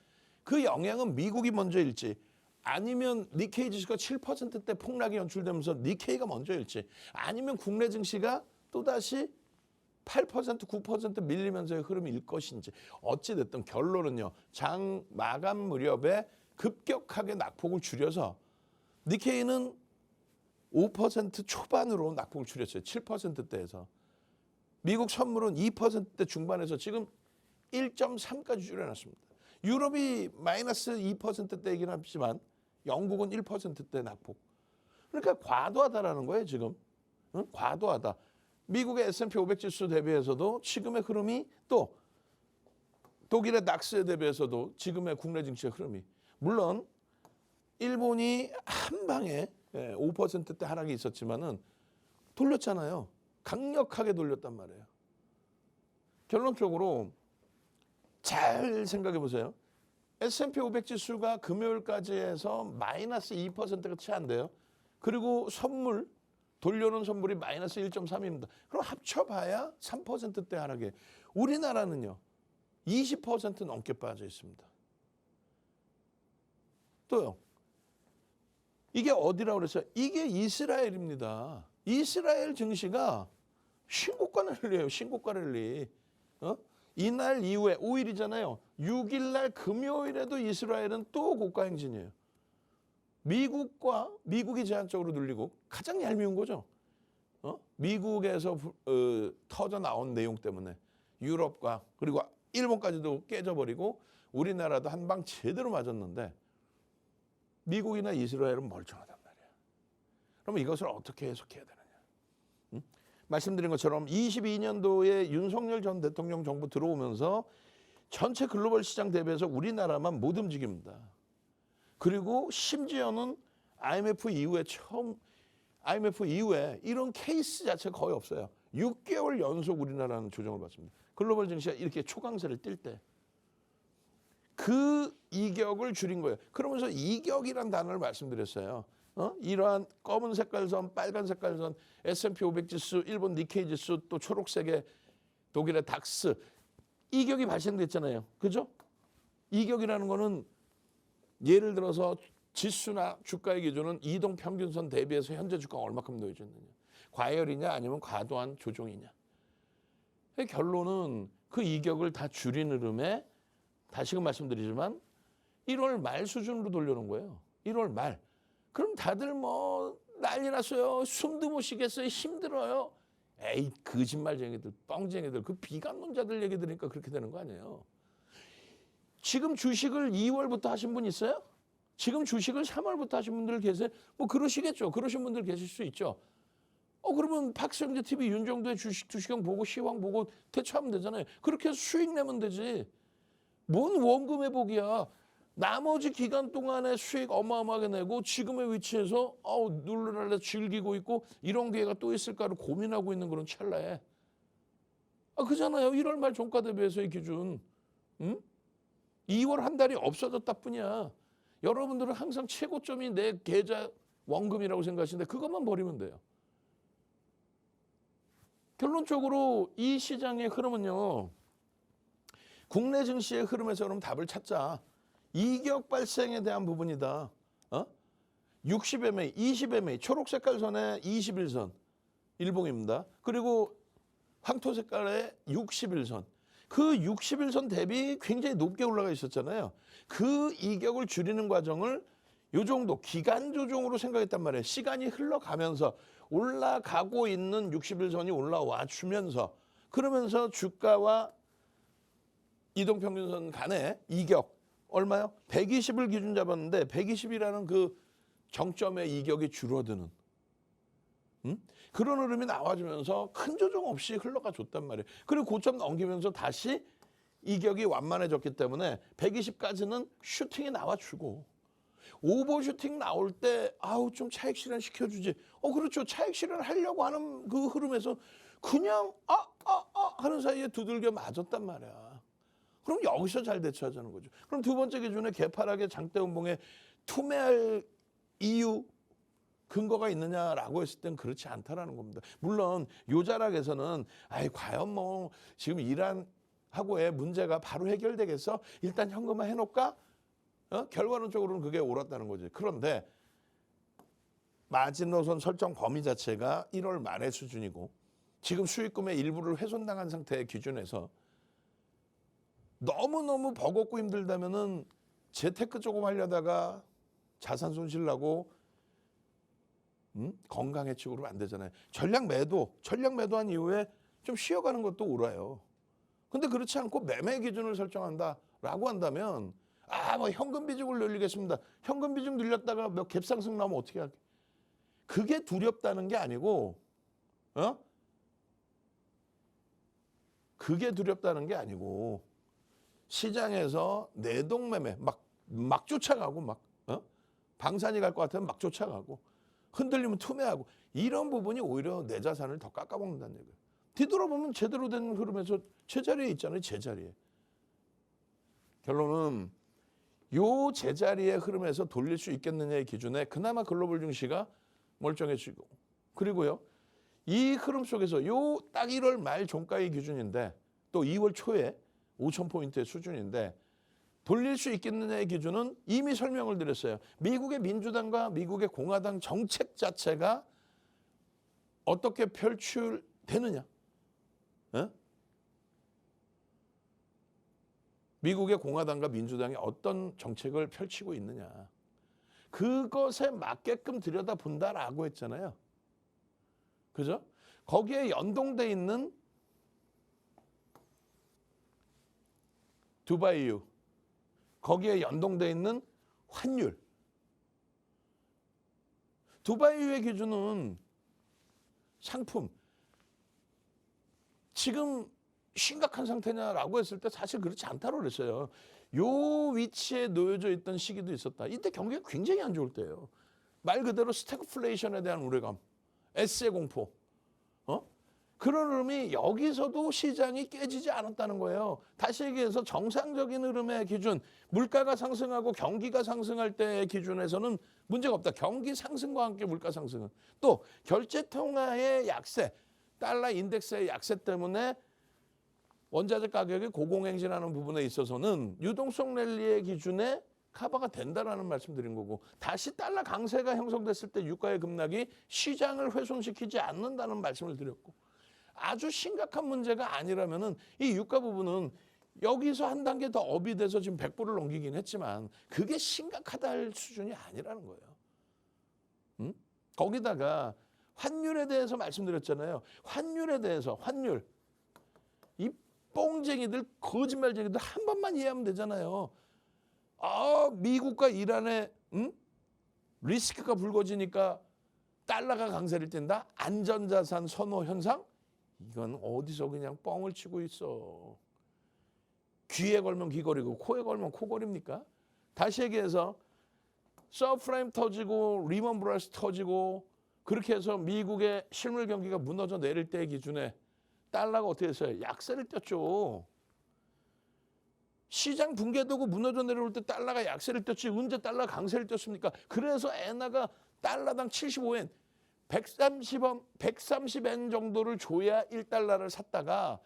그 영향은 미국이 먼저일지 아니면 니케이 지수가 7%대 폭락이 연출되면서 니케이가 먼저일지 아니면 국내 증시가 또다시 8%, 9% 밀리면서의 흐름일 것인지 어찌됐든 결론은요. 장 마감 무렵에 급격하게 낙폭을 줄여서 니케이는 5% 초반으로 낙폭을 줄였어요. 7%대에서. 미국 선물은 2%대 중반에서 지금 1.3까지 줄여놨습니다. 유럽이 마이너스 2%대이긴 하지만 영국은 1%대 낙폭. 그러니까 과도하다라는 거예요 지금. 응? 과도하다. 미국의 S&P 500 지수 대비해서도 지금의 흐름이 또 독일의 낙스에 대비해서도 지금의 국내 증시의 흐름이. 물론 일본이 한 방에 5%대 하락이 있었지만은 돌렸잖아요. 강력하게 돌렸단 말이에요. 결론적으로 잘 생각해 보세요. S&P 500 지수가 금요일까지 해서 마이너스 2%가 채 안 돼요. 그리고 선물, 돌려놓은 선물이 마이너스 1.3입니다. 그럼 합쳐봐야 3%대 하락에. 우리나라는요. 20% 넘게 빠져 있습니다. 또요. 이게 어디라고 그랬어요? 이게 이스라엘입니다. 이스라엘 증시가 신고가 랠리예요. 신고가 랠리. 이날 이후에 5일이잖아요. 6일 날 금요일에도 이스라엘은 또 고가 행진이에요. 미국이 제한적으로 눌리고 가장 얄미운 거죠. 미국에서 터져 나온 내용 때문에 유럽과 그리고 일본까지도 깨져버리고 우리나라도 한 방 제대로 맞았는데 미국이나 이스라엘은 멀쩡하단 말이에요. 그럼 이것을 어떻게 해석해야 되느냐. 말씀드린 것처럼 22년도에 윤석열 전 대통령 정부 들어오면서 전체 글로벌 시장 대비해서 우리나라만 못 움직입니다. 그리고 심지어는 IMF 이후에 이런 케이스 자체가 거의 없어요. 6개월 연속 우리나라는 조정을 받습니다. 글로벌 증시가 이렇게 초강세를 띨 때. 그 이격을 줄인 거예요. 그러면서 이격이란 단어를 말씀드렸어요. 이러한 검은 색깔선, 빨간 색깔선, S&P 500 지수, 일본 니케이 지수, 또 초록색의 독일의 닥스. 이격이 발생됐잖아요. 그죠? 이격이라는 거는 예를 들어서 지수나 주가의 기준은 이동 평균선 대비해서 현재 주가가 얼마큼 놓여졌느냐. 과열이냐 아니면 과도한 조정이냐. 결론은 그 이격을 다 줄인 흐름에 다시금 말씀드리지만 1월 말 수준으로 돌려놓은 거예요. 1월 말. 그럼 다들 뭐 난리 났어요. 숨도 못 쉬겠어요. 힘들어요. 에이 거짓말쟁이들, 뻥쟁이들, 그 비관론자들 얘기 들으니까 그렇게 되는 거 아니에요. 지금 주식을 2월부터 하신 분 있어요? 지금 주식을 3월부터 하신 분들 계세요? 뭐 그러시겠죠. 그러신 분들 계실 수 있죠. 그러면 박성재 TV 윤정도의 주식 투시경 보고 시황 보고 대처하면 되잖아요. 그렇게 해서 수익 내면 되지. 뭔 원금 회복이야. 나머지 기간 동안에 수익 어마어마하게 내고 지금의 위치에서 눌러날래 즐기고 있고 이런 기회가 또 있을까를 고민하고 있는 그런 찰나에 그잖아요. 1월 말 종가 대비해서의 기준. 2월 한 달이 없어졌다 뿐이야. 여러분들은 항상 최고점이 내 계좌 원금이라고 생각하시는데 그것만 버리면 돼요. 결론적으로 이 시장의 흐름은요. 국내 증시의 흐름에서 그럼 답을 찾자. 이격 발생에 대한 부분이다. 60MA, 20MA, 초록 색깔 선에 21선 일봉입니다. 그리고 황토 색깔의 61선. 그 61선 대비 굉장히 높게 올라가 있었잖아요. 그 이격을 줄이는 과정을 요 정도 기간 조정으로 생각했단 말이에요. 시간이 흘러가면서 올라가고 있는 61선이 올라와 주면서 그러면서 주가와 이동평균선 간의 이격 얼마요? 120을 기준 잡았는데 120이라는 그 정점의 이격이 줄어드는 그런 흐름이 나와주면서 큰 조정 없이 흘러가 줬단 말이에요. 그리고 고점 넘기면서 다시 이격이 완만해졌기 때문에 120까지는 슈팅이 나와주고 오버 슈팅 나올 때 좀 차익 실현 시켜주지. 그렇죠. 차익 실현 하려고 하는 그 흐름에서 그냥 하는 사이에 두들겨 맞았단 말이야. 그럼 여기서 잘 대처하자는 거죠. 그럼 두 번째 기준에 개파락의 장대 음봉에 투매할 이유 근거가 있느냐라고 했을 땐 그렇지 않다라는 겁니다. 물론 요 자락에서는 과연 뭐 지금 이란 하고의 문제가 바로 해결되겠어? 일단 현금화 해놓을까? 결과론적으로는 그게 옳았다는 거지. 그런데 마지노선 설정 범위 자체가 1월 말의 수준이고 지금 수익금의 일부를 훼손당한 상태의 기준에서 너무너무 버겁고 힘들다면은 재테크 조금 하려다가 자산 손실 나고 건강해 치고 그러면 안 되잖아요. 전략 매도한 이후에 좀 쉬어가는 것도 옳아요. 근데 그렇지 않고 매매 기준을 설정한다라고 한다면 뭐 현금 비중을 늘리겠습니다. 현금 비중 늘렸다가 몇 갭상승 나오면 어떻게 할게? 그게 두렵다는 게 아니고 그게 두렵다는 게 아니고 시장에서 내동매매 막 쫓아가고 방산이 갈 것 같으면 막 쫓아가고 흔들리면 투매하고 이런 부분이 오히려 내 자산을 더 깎아먹는다는 얘기예요. 뒤돌아보면 제대로 된 흐름에서 제자리에 있잖아요. 제자리에. 결론은 요 제자리의 흐름에서 돌릴 수 있겠느냐의 기준에 그나마 글로벌 증시가 멀쩡해지고 그리고요. 이 흐름 속에서 요 딱 1월 말 종가의 기준인데 또 2월 초에 5,000포인트의 수준인데 돌릴 수 있겠느냐의 기준은 이미 설명을 드렸어요. 미국의 민주당과 미국의 공화당 정책 자체가 어떻게 펼출되느냐. 미국의 공화당과 민주당이 어떤 정책을 펼치고 있느냐. 그것에 맞게끔 들여다본다라고 했잖아요. 그죠? 거기에 연동돼 있는 두바이유, 거기에 연동돼 있는 환율. 두바이유의 기준은 상품. 지금 심각한 상태냐라고 했을 때 사실 그렇지 않다고 그랬어요. 요 위치에 놓여져 있던 시기도 있었다. 이때 경기가 굉장히 안 좋을 때예요. 말 그대로 스태그플레이션에 대한 우려감, S의 공포. 그런 흐름이 여기서도 시장이 깨지지 않았다는 거예요. 다시 얘기해서 정상적인 흐름의 기준, 물가가 상승하고 경기가 상승할 때의 기준에서는 문제가 없다. 경기 상승과 함께 물가 상승은. 또 결제통화의 약세, 달러 인덱스의 약세 때문에 원자재 가격이 고공행진하는 부분에 있어서는 유동성 랠리의 기준에 커버가 된다라는 말씀드린 거고 다시 달러 강세가 형성됐을 때 유가의 급락이 시장을 훼손시키지 않는다는 말씀을 드렸고 아주 심각한 문제가 아니라면은 이 유가 부분은 여기서 한 단계 더 업이 돼서 지금 100%를 넘기긴 했지만 그게 심각하다 할 수준이 아니라는 거예요. 거기다가 환율에 대해서 말씀드렸잖아요. 환율에 대해서 이 뽕쟁이들 거짓말쟁이들 한 번만 이해하면 되잖아요. 미국과 이란의 리스크가 불거지니까 달러가 강세를 띈다? 안전자산 선호 현상? 이건 어디서 그냥 뻥을 치고 있어. 귀에 걸면 귀걸이고 코에 걸면 코걸입니까? 다시 얘기해서 서프라임 터지고 리먼 브라더스 터지고 그렇게 해서 미국의 실물 경기가 무너져 내릴 때 기준에 달러가 어떻게 했어요? 약세를 띄었죠. 시장 붕괴되고 무너져 내려올 때 달러가 약세를 띄었지 언제 달러가 강세를 띄었습니까? 그래서 엔화가 달러당 75엔 130엔 정도를 줘야 1달러를 샀다가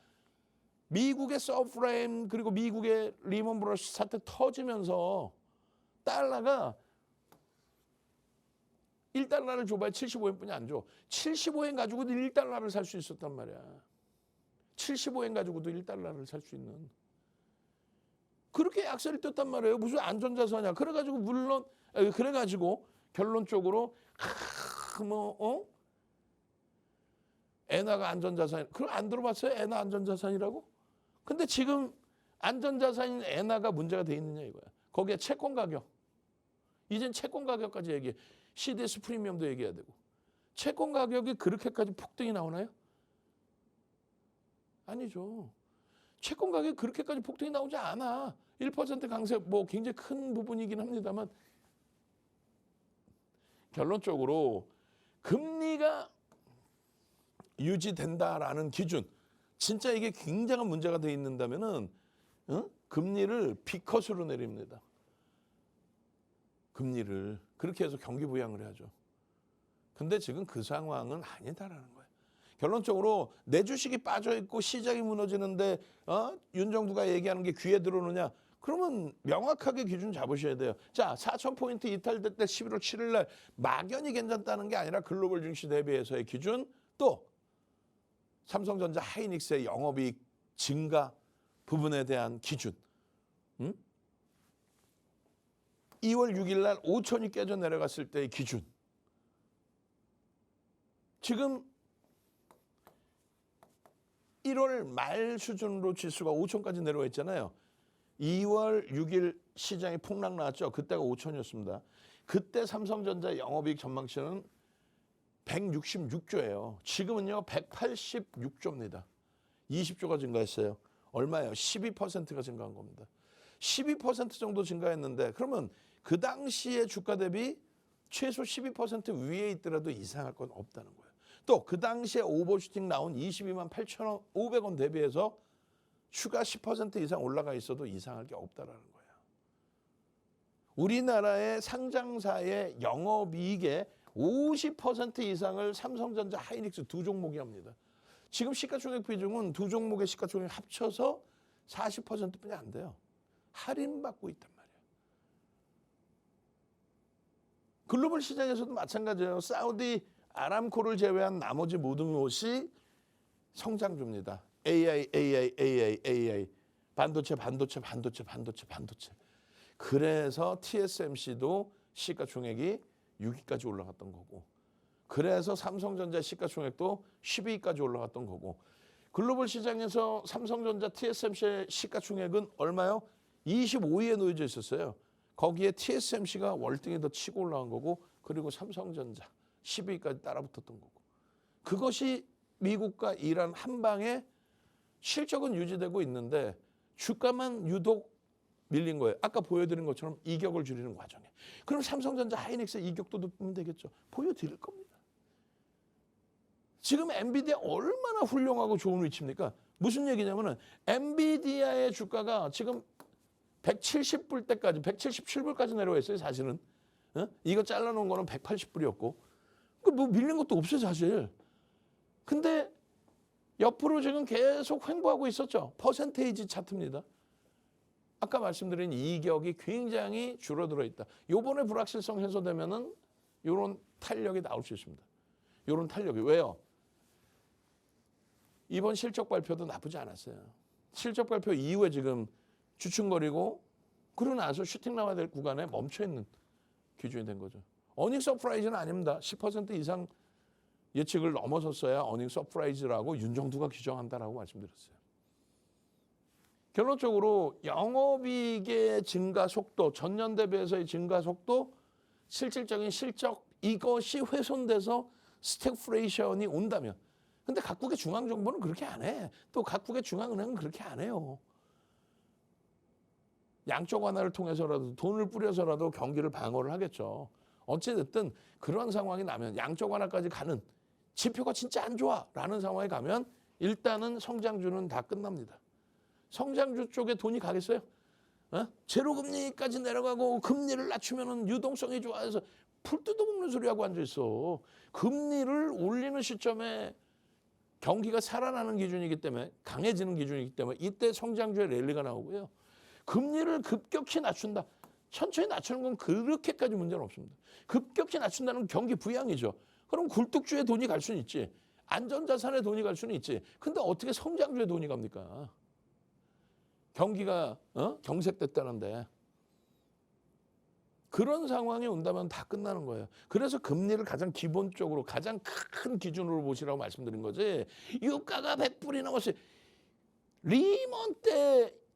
미국의 서프라임 그리고 미국의 리먼 브러스 사태 터지면서 달러가 1달러를 줘봐야 75엔뿐이 안 줘. 75엔 가지고도 1달러를 살 수 있었단 말이야. 75엔 가지고도 1달러를 살 수 있는. 그렇게 약세를 띄었단 말이에요. 무슨 안전자산이야. 그래가지고 결론적으로 엔화가 안전자산. 그럼 안 들어봤어요? 엔화 안전자산이라고? 근데 지금 안전자산인 엔화가 문제가 돼 있느냐 이거야. 거기에 채권 가격. 이젠 채권 가격까지 얘기해. CDS 프리미엄도 얘기해야 되고. 채권 가격이 그렇게까지 폭등이 나오나요? 아니죠. 채권 가격이 그렇게까지 폭등이 나오지 않아. 1% 강세 뭐 굉장히 큰 부분이긴 합니다만 결론적으로 금리가 유지된다라는 기준 진짜 이게 굉장한 문제가 돼 있는다면은 금리를 B컷으로 내립니다. 금리를 그렇게 해서 경기 부양을 해야죠. 근데 지금 그 상황은 아니다라는 거예요. 결론적으로 내 주식이 빠져 있고 시장이 무너지는데 윤 정부가 얘기하는 게 귀에 들어오느냐? 그러면 명확하게 기준 잡으셔야 돼요. 자, 4,000포인트 이탈될 때 11월 7일 날 막연히 괜찮다는 게 아니라 글로벌 증시 대비해서의 기준 또 삼성전자 하이닉스의 영업이익 증가 부분에 대한 기준. 2월 6일 날 5천이 깨져 내려갔을 때의 기준. 지금 1월 말 수준으로 지수가 5천까지 내려와 있잖아요. 2월 6일 시장이 폭락 나왔죠. 그때가 5천이었습니다. 그때 삼성전자 영업이익 전망치는 166조예요. 지금은요 186조입니다. 20조가 증가했어요. 얼마예요? 12%가 증가한 겁니다. 12% 정도 증가했는데 그러면 그 당시의 주가 대비 최소 12% 위에 있더라도 이상할 건 없다는 거예요. 또 그 당시에 오버슈팅 나온 22만 8,500원 대비해서 추가 10% 이상 올라가 있어도 이상할 게 없다라는 거예요. 우리나라의 상장사의 영업이익의 50% 이상을 삼성전자 하이닉스 두 종목이 합니다. 지금 시가총액 비중은 두 종목의 시가총액 합쳐서 40%뿐이 안 돼요. 할인받고 있단 말이에요. 글로벌 시장에서도 마찬가지예요. 사우디 아람코를 제외한 나머지 모든 곳이 성장주입니다. AI. 반도체. 그래서 TSMC도 시가총액이 6위까지 올라갔던 거고 그래서 삼성전자 시가총액도 10위까지 올라갔던 거고 글로벌 시장에서 삼성전자 TSMC의 시가총액은 얼마요? 25위에 놓여져 있었어요. 거기에 TSMC가 월등히 더 치고 올라간 거고 그리고 삼성전자 10위까지 따라붙었던 거고 그것이 미국과 이란 한방에 실적은 유지되고 있는데 주가만 유독 밀린 거예요. 아까 보여드린 것처럼 이격을 줄이는 과정에. 그럼 삼성전자 하이닉스 이격도 높으면 되겠죠. 보여드릴 겁니다. 지금 엔비디아 얼마나 훌륭하고 좋은 위치입니까? 무슨 얘기냐면은 엔비디아의 주가가 지금 170불 때까지 177불까지 내려와 있어요. 사실은. 이거 잘라놓은 거는 180불이었고 뭐 밀린 것도 없어요. 사실. 근데 옆으로 지금 계속 횡보하고 있었죠. 퍼센테이지 차트입니다. 아까 말씀드린 이격이 굉장히 줄어들어 있다. 요번에 불확실성 해소되면은 요런 탄력이 나올 수 있습니다. 요런 탄력이. 왜요? 이번 실적 발표도 나쁘지 않았어요. 실적 발표 이후에 지금 주춤거리고 그러고 나서 슈팅 나와야 될 구간에 멈춰있는 기준이 된 거죠. 어닝 서프라이즈는 아닙니다. 10% 이상 예측을 넘어섰어야 어닝 서프라이즈라고 윤정두가 규정한다라고 말씀드렸어요. 결론적으로 영업이익의 증가 속도, 전년 대비해서의 증가 속도, 실질적인 실적 이것이 훼손돼서 스태그플레이션이 온다면, 근데 각국의 중앙정부는 그렇게 안 해. 또 각국의 중앙은행은 그렇게 안 해요. 양적 완화를 통해서라도 돈을 뿌려서라도 경기를 방어를 하겠죠. 어찌됐든 그런 상황이 나면 양적 완화까지 가는 지표가 진짜 안 좋아라는 상황에 가면 일단은 성장주는 다 끝납니다. 성장주 쪽에 돈이 가겠어요? 제로금리까지 내려가고 금리를 낮추면 유동성이 좋아져서 풀 뜯어먹는 소리하고 앉아있어. 금리를 올리는 시점에 경기가 살아나는 기준이기 때문에, 강해지는 기준이기 때문에 이때 성장주의 랠리가 나오고요. 금리를 급격히 낮춘다. 천천히 낮추는 건 그렇게까지 문제는 없습니다. 급격히 낮춘다는 경기 부양이죠. 그럼 굴뚝주에 돈이 갈 수는 있지. 안전자산에 돈이 갈 수는 있지. 근데 어떻게 성장주에 돈이 갑니까? 경기가 경색됐다는데. 그런 상황이 온다면 다 끝나는 거예요. 그래서 금리를 가장 기본적으로 가장 큰 기준으로 보시라고 말씀드린 거지. 유가가 100불이 넘었어요.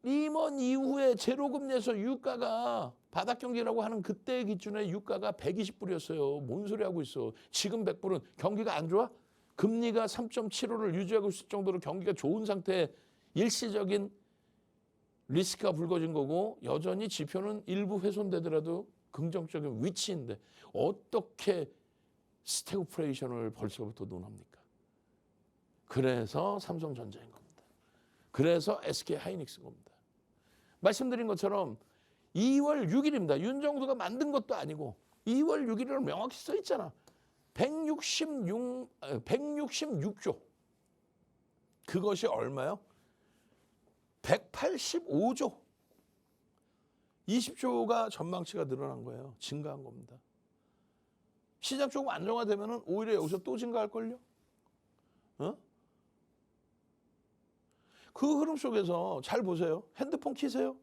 리먼 이후에 제로금리에서 유가가 바닥경기라고 하는 그때의 기준에 유가가 120불이었어요. 뭔 소리 하고 있어. 지금 100불은 경기가 안 좋아? 금리가 3.75를 유지하고 있을 정도로 경기가 좋은 상태에 일시적인 리스크가 불거진 거고, 여전히 지표는 일부 훼손되더라도 긍정적인 위치인데 어떻게 스태그플레이션을 벌써부터 논합니까? 그래서 삼성전자인 겁니다. 그래서 SK하이닉스인 겁니다. 말씀드린 것처럼 2월 6일입니다. 윤정수가 만든 것도 아니고 2월 6일이라고 명확히 써 있잖아. 166조. 그것이 얼마요? 185조. 20조가 전망치가 늘어난 거예요. 증가한 겁니다. 시장 조금 안정화되면 오히려 여기서 또 증가할걸요? 그 흐름 속에서 잘 보세요. 핸드폰 키세요.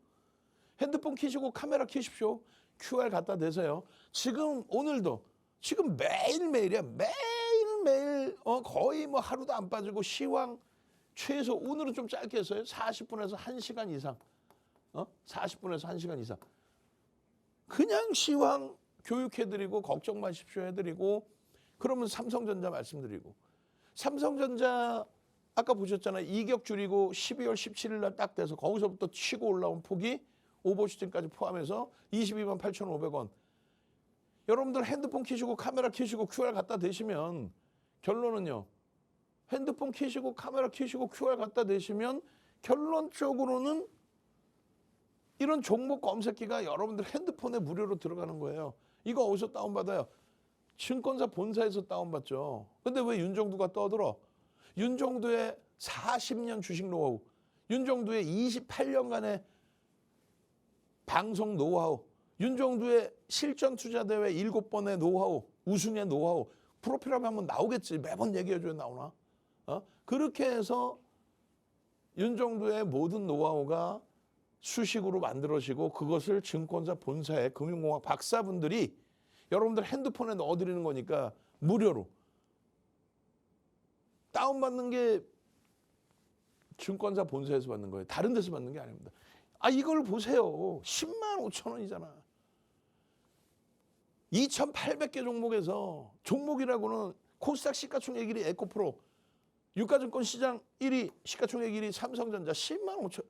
핸드폰 키시고 카메라 키십시오. QR 갖다 대세요. 지금 오늘도 지금 매일매일이야. 매일매일 거의 뭐 하루도 안 빠지고 시황 최소 오늘은 좀 짧게 했어요. 40분에서 1시간 이상. 40분에서 1시간 이상. 그냥 시황 교육해드리고 걱정 마십시오 해드리고, 그러면 삼성전자 말씀드리고, 삼성전자 아까 보셨잖아요. 이격 줄이고 12월 17일 날 딱 돼서 거기서부터 치고 올라온 폭이 오버슈팅까지 포함해서 22만 8,500원. 여러분들 핸드폰 키시고 카메라 키시고 QR 갖다 대시면 결론은요. 핸드폰 키시고 카메라 키시고 QR 갖다 대시면 결론적으로는 이런 종목 검색기가 여러분들 핸드폰에 무료로 들어가는 거예요. 이거 어디서 다운받아요? 증권사 본사에서 다운받죠. 근데 왜 윤정두가 떠들어? 윤정두의 40년 주식 노하우, 윤정두의 28년간의 방송 노하우, 윤정두의 실전 투자대회 7번의 노하우, 우승의 노하우, 프로필하면 한번 나오겠지. 매번 얘기해줘야 나오나? 그렇게 해서 윤정두의 모든 노하우가 수식으로 만들어지고 그것을 증권사 본사의 금융공학 박사분들이 여러분들 핸드폰에 넣어드리는 거니까 무료로. 다운받는 게 증권사 본사에서 받는 거예요. 다른 데서 받는 게 아닙니다. 이걸 보세요. 10만 5천 원이잖아. 2,800개 종목에서 종목이라고는 코스닥 시가총액 1위 에코프로, 유가증권 시장 1위 시가총액 1위 삼성전자 10만 5천.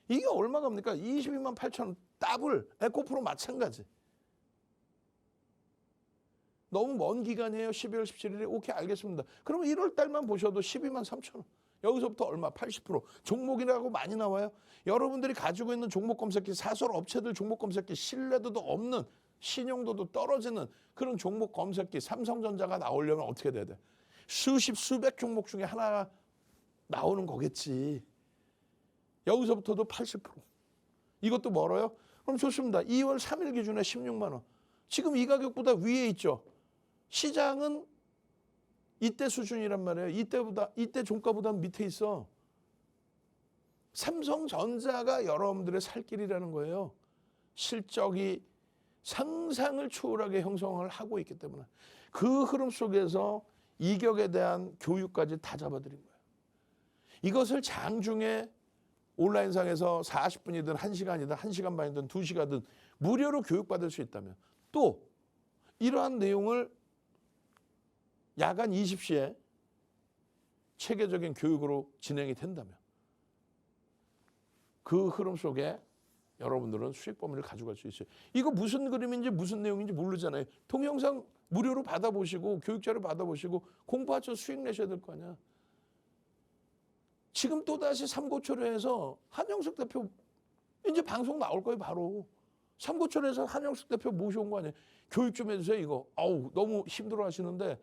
이게 얼마 갑니까? 22만 8천 원 더블. 에코프로 마찬가지. 너무 먼 기간이에요. 12월 17일에. 오케이, 알겠습니다. 그러면 1월 달만 보셔도 12만 3천 원. 여기서부터 얼마? 80%. 종목이라고 많이 나와요. 여러분들이 가지고 있는 종목 검색기, 사설 업체들 종목 검색기, 신뢰도도 없는, 신용도도 떨어지는 그런 종목 검색기 삼성전자가 나오려면 어떻게 돼야 돼? 수십, 수백 종목 중에 하나 나오는 거겠지. 여기서부터도 80%. 이것도 멀어요? 그럼 좋습니다. 2월 3일 기준에 16만 원. 지금 이 가격보다 위에 있죠. 시장은 이때 수준이란 말이에요. 이때 종가보다 밑에 있어. 삼성전자가 여러분들의 살 길이라는 거예요. 실적이 상상을 초월하게 형성을 하고 있기 때문에 그 흐름 속에서 이격에 대한 교육까지 다 잡아드린 거예요. 이것을 장중에 온라인상에서 40분이든 1시간이든 1시간 반이든 2시간이든 무료로 교육받을 수 있다면, 또 이러한 내용을 야간 20시에 체계적인 교육으로 진행이 된다면 그 흐름 속에 여러분들은 수익 범위를 가져갈 수 있어요. 이거 무슨 그림인지 무슨 내용인지 모르잖아요. 동영상 무료로 받아보시고 교육자료 받아보시고 공부하셔서 수익 내셔야 될 거 아니야. 지금 또다시 삼고초려에서 한영숙 대표 이제 방송 나올 거예요. 바로 삼고초려에서 한영숙 대표 모셔온 거 아니에요. 교육 좀 해주세요. 이거 아우 너무 힘들어 하시는데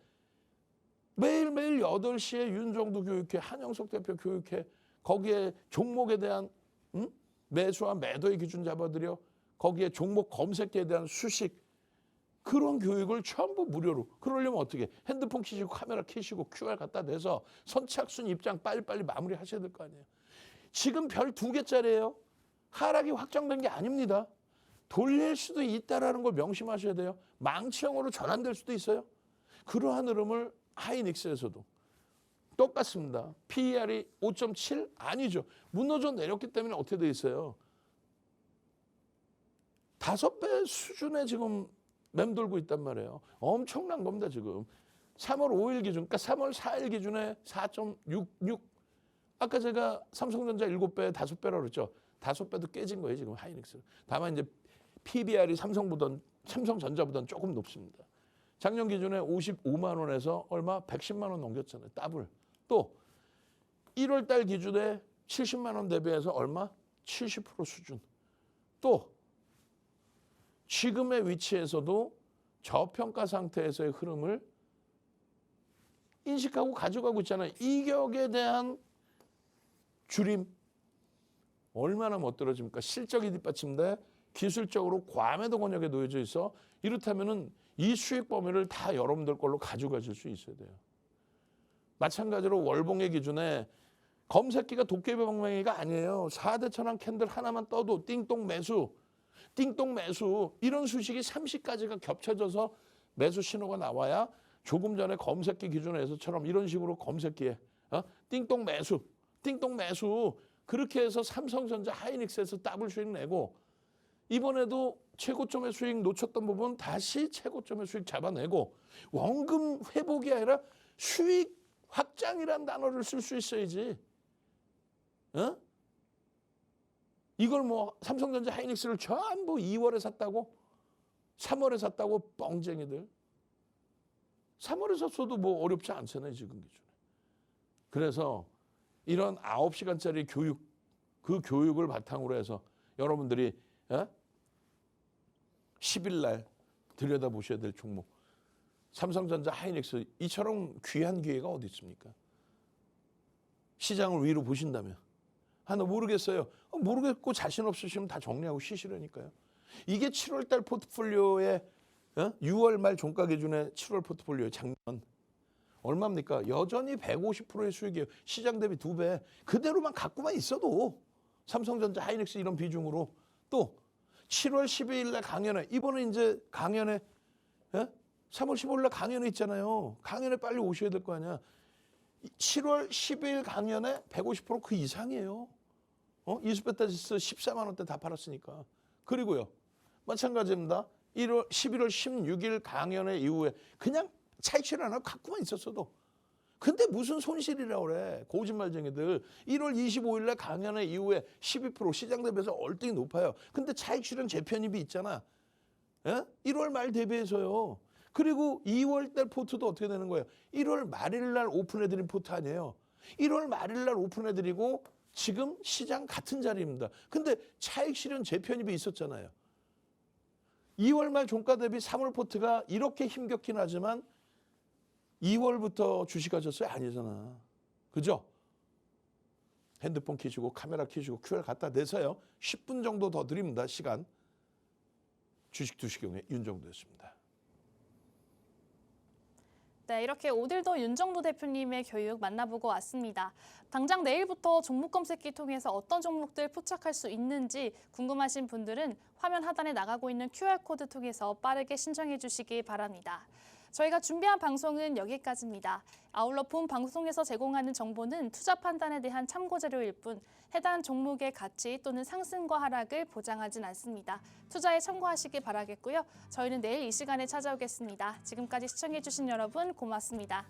매일매일 8시에 윤정두 교육회, 한영숙 대표 교육회, 거기에 종목에 대한 매수와 매도의 기준 잡아드려, 거기에 종목 검색에 대한 수식, 그런 교육을 전부 무료로. 그러려면 어떻게? 핸드폰 켜시고 카메라 켜시고 QR 갖다 대서 선착순 입장 빨리빨리 마무리 하셔야 될 거 아니에요. 지금 별 2개짜리예요. 하락이 확정된 게 아닙니다. 돌릴 수도 있다라는 걸 명심하셔야 돼요. 망치형으로 전환될 수도 있어요. 그러한 흐름을 하이닉스에서도 똑같습니다. PER이 5.7? 아니죠. 무너져 내렸기 때문에 어떻게 돼 있어요? 5배 수준에 지금 맴돌고 있단 말이에요. 엄청난 겁니다, 지금. 3월 5일 기준, 그러니까 3월 4일 기준에 4.66. 아까 제가 삼성전자 7배, 5배라고 그랬죠. 5배도 깨진 거예요, 지금 하이닉스. 다만 이제 PBR이 삼성전자보다는 조금 높습니다. 작년 기준에 55만 원에서 얼마? 110만 원 넘겼잖아요. 더블. 또 1월 달 기준에 70만 원 대비해서 얼마? 70% 수준. 또 지금의 위치에서도 저평가 상태에서의 흐름을 인식하고 가져가고 있잖아요. 이격에 대한 줄임 얼마나 멋들어집니까? 실적이 뒷받침돼 기술적으로 과매도 권역에 놓여져 있어. 이렇다면은 이 수익 범위를 다 여러분들 걸로 가져가실 수 있어야 돼요. 마찬가지로 월봉의 기준에 검색기가 도깨비 방망이가 아니에요. 4대 천왕 캔들 하나만 떠도 띵동 매수, 띵동 매수, 이런 수식이 30가지가 겹쳐져서 매수 신호가 나와야 조금 전에 검색기 기준에서처럼 이런 식으로 검색기에 띵동 매수, 띵동 매수, 그렇게 해서 삼성전자 하이닉스에서 더블 수익 내고, 이번에도 최고점의 수익 놓쳤던 부분 다시 최고점의 수익 잡아내고, 원금 회복이 아니라 수익 확장이란 단어를 쓸 수 있어야지. 이걸 뭐 삼성전자 하이닉스를 전부 2월에 샀다고? 3월에 샀다고? 뻥쟁이들. 3월에 샀어도 뭐 어렵지 않잖아요, 지금 기준에. 그래서 이런 9시간짜리 교육, 그 교육을 바탕으로 해서 여러분들이 10일 날 들여다보셔야 될 종목, 삼성전자 하이닉스, 이처럼 귀한 기회가 어디 있습니까? 시장을 위로 보신다면. 나 모르겠어요. 모르겠고 자신 없으시면 다 정리하고 쉬시라니까요. 이게 7월 달 포트폴리오에 6월 말 종가 기준에 7월 포트폴리오에 작년 얼마입니까? 여전히 150%의 수익이에요. 시장 대비 2배. 그대로만 갖고만 있어도 삼성전자 하이닉스 이런 비중으로. 또 7월 12일 날 강연회, 이번에 이제 강연회 3월 15일 날 강연회 있잖아요. 강연회 빨리 오셔야 될 거 아니야. 7월 10일 강연회 150%그 이상이에요. 이수베타지스 14만 원대 다 팔았으니까. 그리고요, 마찬가지입니다. 11월 16일 강연회 이후에 그냥 차익실 하나 갖고만 있었어도. 근데 무슨 손실이라고 그래, 거짓말쟁이들. 1월 25일 날 강연회 이후에 12% 시장 대비해서 얼등이 높아요. 근데 차익실현 재편입이 있잖아. 1월 말 대비해서요. 그리고 2월 달 포트도 어떻게 되는 거예요? 1월 말일 날 오픈해드린 포트 아니에요. 1월 말일 날 오픈해드리고 지금 시장 같은 자리입니다. 근데 차익 실현 재편입이 있었잖아요. 2월 말 종가 대비 3월 포트가 이렇게 힘겹긴 하지만 2월부터 주식하셨어요? 아니잖아. 그죠? 핸드폰 켜시고 카메라 켜시고 QR 갖다 대서요. 10분 정도 더 드립니다. 시간. 주식 두식경의 윤정도였습니다. 네, 이렇게 오늘도 윤정도 대표님의 교육 만나보고 왔습니다. 당장 내일부터 종목 검색기 통해서 어떤 종목들 포착할 수 있는지 궁금하신 분들은 화면 하단에 나가고 있는 QR코드 통해서 빠르게 신청해 주시기 바랍니다. 저희가 준비한 방송은 여기까지입니다. 아울러 본 방송에서 제공하는 정보는 투자 판단에 대한 참고 자료일 뿐 해당 종목의 가치 또는 상승과 하락을 보장하진 않습니다. 투자에 참고하시기 바라겠고요. 저희는 내일 이 시간에 찾아오겠습니다. 지금까지 시청해주신 여러분 고맙습니다.